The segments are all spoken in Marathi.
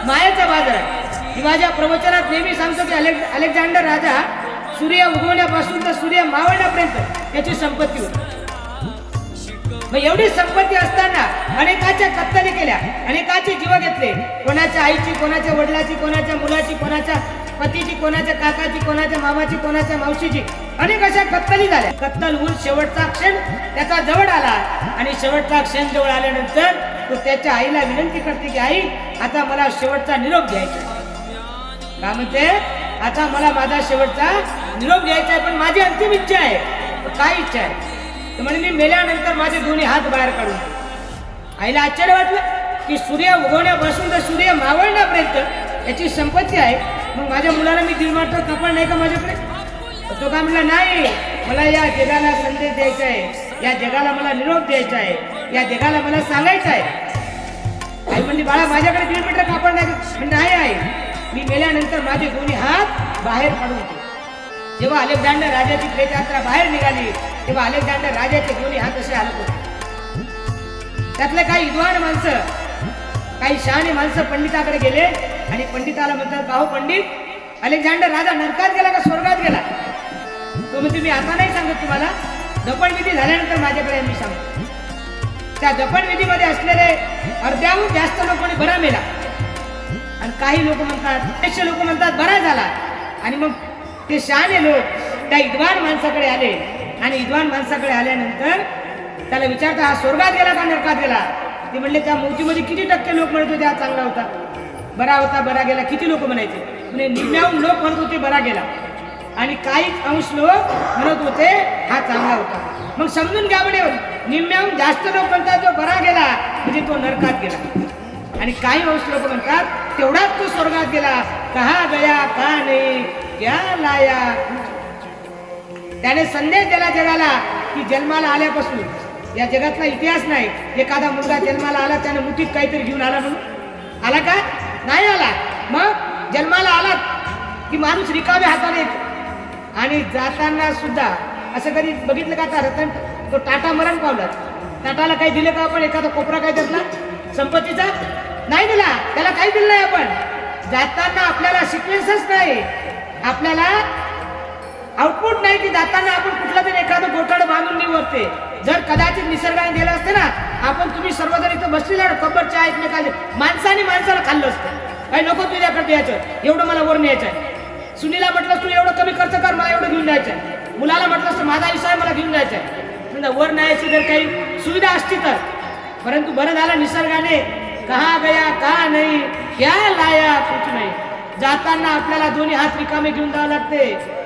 मायाचा बाजार आहे. मी माझ्या प्रवचनात नेहमी सांगतो की अलेक्झांडर राजा सूर्य उगवण्यापासून तर सूर्य मावळण्यापर्यंत त्याची संपत्ती होती. मग एवढी संपत्ती असताना अनेकाच्या कत्तली केल्या, अनेकाचे जीव घेतले. कोणाच्या आईची, कोणाच्या वडिलाची, कोणाच्या मुलाची, कोणाच्या पतीची, कोणाच्या काकाची, कोणाच्या मामाची, कोणाच्या मावशीची, अनेक अशा कत्तली झाल्या. कत्तल होऊन शेवटचा क्षण त्याचा जवळ आला आणि शेवटचा क्षण जवळ आल्यानंतर तो त्याच्या आईला विनंती करते की आई, आता मला शेवटचा निरोप घ्यायचा. का म्हणते? आता मला माझा शेवटचा निरोप घ्यायचा आहे, पण माझी अंतिम इच्छा आहे. काय इच्छा आहे? म्हणे मी मेल्यानंतर माझे दोन्ही हात बाहेर काढून दे. आईला आश्चर्य वाटलं की सूर्य उगवण्यापासून तर सूर्य मावळण्यापर्यंत याची संपत्ती आहे, मग माझ्या मुलाला मी दिलमात्र कपाळ नाही का माझ्याकडे? तो का म्हणला, नाही, मला या जगाला संदेश द्यायचा आहे, या जगाला मला निरोप द्यायचा आहे, या जगाला मला सांगायचं आहे. आई म्हणली, बाळा माझ्याकडे दिलमात्र कपाळ नाही का? नाही आई, मी मेल्यानंतर माझे दोन्ही हात बाहेर काढून दे. जेव्हा अलेक्झांडर राजाची प्रेतयात्रा बाहेर निघाली तेव्हा अलेक्झांडर राजाचे दोन्ही हात असे हालत होते. त्यातले काही विद्वान माणसं, काही शहाणे माणसं पंडिताकडे गेले आणि पंडिताला म्हणतात, का हो पंडित, अलेक्झांडर राजा नरकात गेला का स्वर्गात गेला? तो म्हणते, मी आता नाही सांगत तुम्हाला, दफनविधी झाल्यानंतर माझ्याकडे मी सांगतो. त्या दफनविधीमध्ये असलेले अर्ध्याहून जास्त लोकांनी बरा मेला आणि काही लोक म्हणतात, बरेचसे लोक म्हणतात बरा झाला. आणि मग ते शहाणे लोक त्या विद्वान माणसाकडे आले आणि विद्वान माणसाकडे आल्यानंतर त्याला विचारता, हा स्वर्गात गेला का नरकात गेला? ते म्हणले, त्या मूर्तीमध्ये किती टक्के लोक म्हणत होते हा चांगला होता, बरा होता, बरा गेला? किती लोक म्हणायचे? म्हणजे निम्म्याहून लोक म्हणत होते बरा गेला आणि काही अंश लोक म्हणत होते हा चांगला होता. मग समजून घ्या म्हणे, निम्म्याहून जास्त लोक म्हणतात जो बरा गेला म्हणजे तो नरकात गेला आणि काही अंश लोक म्हणतात तेवढाच तो स्वर्गात गेला. कहा गया का नाही क्या लाया. त्याने संदेश दिला जगाला की जन्माला आल्यापासून या जगातला इतिहास नाही, एखादा मुलगा जन्माला आला त्याने मुठीत काहीतरी घेऊन आला म्हणून आला का? नाही आला. मग जन्माला आला की माणूस रिकाम्या हाताने येतो आणि जाताना सुद्धा असं कधी बघितलं का? आता रतन तो टाटा मरण पावला, टाटाला काही दिलं का आपण? एखादा कोपरा काय त्यातला संपत्तीचा नाही दिला, त्याला काही दिलं नाही. आपण जाताना आपल्याला सिक्वेन्सच नाही, आपल्याला आउटपुट नाही की जाताना आपण कुठला तरी एखादं गोठाड बांधून निवडते. जर कदाचित निसर्गाने दिलं असतं ना, आपण तुम्ही सर्वजण इथं बसलेला कब्बरच्या एकमेकांनी माणसाने माणसाला खाल्लं असतं. काही नको तुझ्याकडे द्यायचं, एवढं मला वर न्यायचं आहे. सुनीला म्हटलं तू एवढं कमी खर्च कर, मला एवढं घेऊन जायचं आहे. मुलाला म्हटलं असतं माझा विषय मला घेऊन जायचं आहे. म्हणजे वर न्यायची जर काही सुविधा असती तर. परंतु बरं झालं निसर्गाने कहा गया का नाही क्या लाया कुछ नाही. जाताना आपल्याला दोन्ही हात रिकामे घेऊन जावं लागते.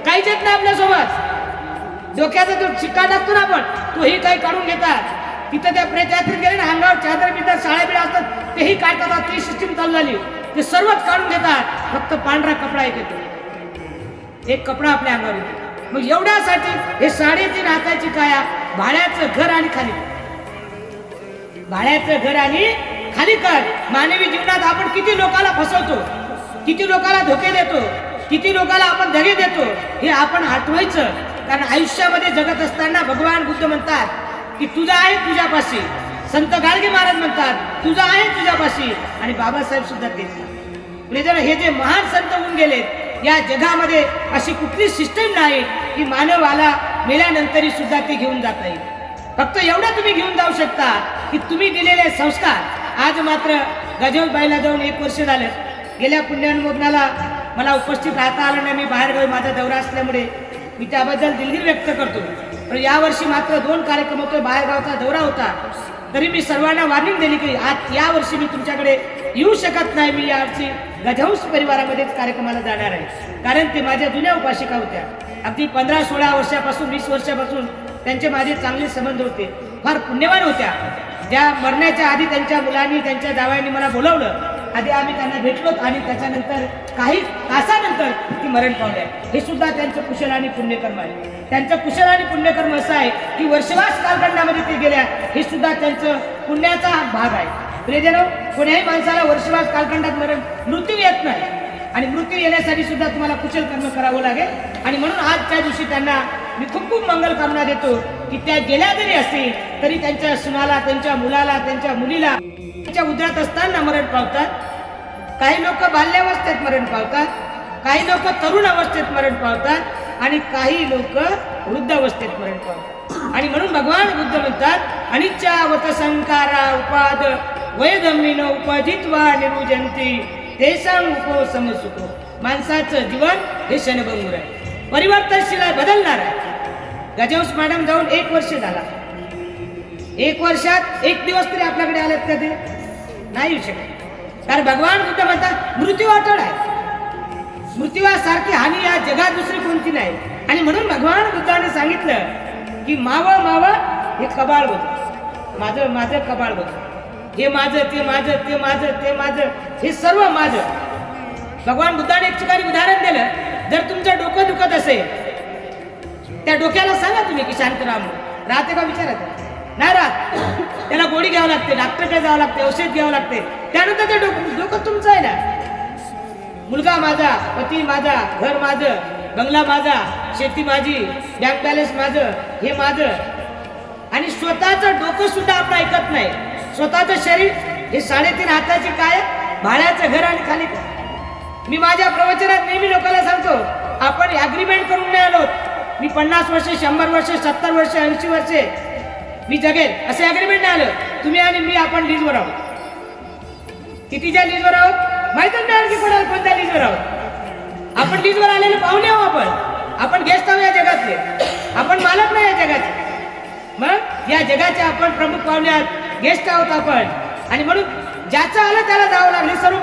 काहीच येत नाही आपल्यासोबत. डोक्याचा जो शिक्का टाकतो ना आपण, तोही काही काढून घेतात. तिथं त्या प्रेतयात्रेत गेले ना, अंगावर चादर बिदर साड्या बिड्या असतात तेही काढतात. ती सिस्टीम चालू झाली, ते सर्वच काढून घेतात. फक्त पांढरा कपडा एक येतो, एक कपडा आपल्या अंगावर येतो. मग एवढ्यासाठी हे साडेची नाताची काया, भाड्याचं घर आणि खाली, भाड्याचं घर आणि खाली कर. मानवी जीवनात आपण किती लोकांना फसवतो, किती लोकांना धोके देतो, किती लोकांना आपण धगे देतो, हे आपण आठवायचं. कारण आयुष्यामध्ये जगत असताना भगवान बुद्ध म्हणतात की तुझा आहे तुझ्यापाशी. संत गाडगे महाराज म्हणतात तुझा आहे तुझ्यापाशी. आणि बाबासाहेब सुद्धा तेच. हे जे महान संत होऊन गेलेत, या जगामध्ये अशी कुठली सिस्टम नाही की मानवाला मेल्यानंतरही सुद्धा ते घेऊन जात नाही. फक्त एवढं तुम्ही घेऊन जाऊ शकता की तुम्ही दिलेले संस्कार. आज मात्र गजबाईला जाऊन 1 वर्ष झालं. गेल्या पुण्यानुमोदनाला मला उपस्थित राहता आलं नाही, मी बाहेरगावी माझा दौरा असल्यामुळे मी त्याबद्दल दिलगिरी व्यक्त करतो. पण यावर्षी मात्र 2 कार्यक्रम होते, बाहेरगावचा दौरा होता. तरी मी सर्वांना वॉर्निंग दिली की आज यावर्षी मी तुमच्याकडे येऊ शकत नाही. मी यावर्षी गजहंस परिवारामध्येच कार्यक्रमाला जाणार आहे. कारण ते माझ्या जुन्या उपासिका होत्या. अगदी 15-16 वर्षापासून 20 वर्षापासून त्यांचे माझे चांगले संबंध होते. फार पुण्यवान होत्या. ज्या मरण्याच्या आधी त्यांच्या मुलांनी, त्यांच्या जावयांनी मला बोलावलं. आधी आम्ही त्यांना भेटलोत आणि त्याच्यानंतर काही तासानंतर ती मरण पावल्या. हे सुद्धा त्यांचं कुशल आणि पुण्यकर्म आहे. त्यांचं कुशल आणि पुण्यकर्म असं आहे की वर्षवास कालखंडामध्ये ते गेल्या, हे सुद्धा त्यांचं पुण्याचा भाग आहे. प्रियजनो, कोण्याही माणसाला वर्षवास कालखंडात मृत्यू येत नाही आणि मृत्यू येण्यासाठी सुद्धा तुम्हाला कुशल कर्म करावं लागेल. आणि म्हणून आजच्या दिवशी त्यांना मी खूप खूप मंगल कामना देतो की त्या गेल्या जरी असतील तरी त्यांच्या सुनाला, त्यांच्या मुलाला, त्यांच्या मुलीला त्यांच्या उदरात असताना मरण पावतात. काही लोक बाल्यावस्थेत मरण पावतात, काही लोक तरुण अवस्थेत मरण पावतात आणि काही लोक वृद्धावस्थेत मरण पावतात. आणि म्हणून भगवान बुद्ध म्हणतात अनिच्छावत संकारा उपाद वयधम्मीन उपजित्वा निरुजंती तेषां उपो समसुखो. माणसाचं जीवन हे क्षणभंगूर आहे, परिवर्तनशील आहे, बदलणार आहे. गजहंस मॅडम जाऊन 1 वर्ष झाला. 1 वर्षात 1 दिवस तरी आपल्याकडे आलेत का? ते नाही येऊ शकत. कारण भगवान बुद्ध म्हणतात मृत्यू अटळ आहे, मृत्यूसारखी हानी या जगात दुसरी कोणती नाही. आणि म्हणून भगवान बुद्धाने सांगितलं की मावळ मावळ हे कबाळ होतं, माझं माझं कबाळ होतं, हे माझं ते माझं ते माझं ते माझं हे सर्व माझं. भगवान बुद्धाने एक ठिकाणी उदाहरण दिलं, जर तुमचं डोकं दुखत असेल त्या डोक्याला सांगा तुम्ही की शांत राहा म्हणून, राहते का? विचारायचं नाही राहत. त्याला गोळी घ्यावं लागते, डॉक्टरकडे जावं लागते, औषध घ्यावं लागते, त्यानंतर ते डोकं तुमचं आहे ना. मुलगा माझा, पती माझा, घर माझं, बंगला माझा, शेती माझी, बँक बॅलन्स माझं, हे माझं. आणि स्वतःचं डोकं सुद्धा आपण ऐकत नाही. स्वतःचं शरीर हे 3.5 हाताची काय, भाड्याचं घर आणि खाली. मी माझ्या प्रवचनात नेहमी लोकांना सांगतो, आपण ॲग्रीमेंट करून नाही आलो मी 50 वर्ष 100 वर्ष 70 वर्ष 80 वर्षे मी जगेल असे ॲग्रीमेंट नाही आलं. तुम्ही आणि मी आपण लीजवर आहोत. कितीच्या लीजवर आहोत माहितच नाही की कोणाला कोणत्या लीजवर आहोत. आपण लीजवर आलेले पाहुणे आहोत. आपण गेस्ट आहोत या जगातले, आपण मालक नाही या जगाचे. मग या जगाचे आपण प्रमुख पाहुणे आहोत, गेस्ट आहोत आपण. आणि म्हणून ज्याचं आलं त्याला जावं लागलं, सर्व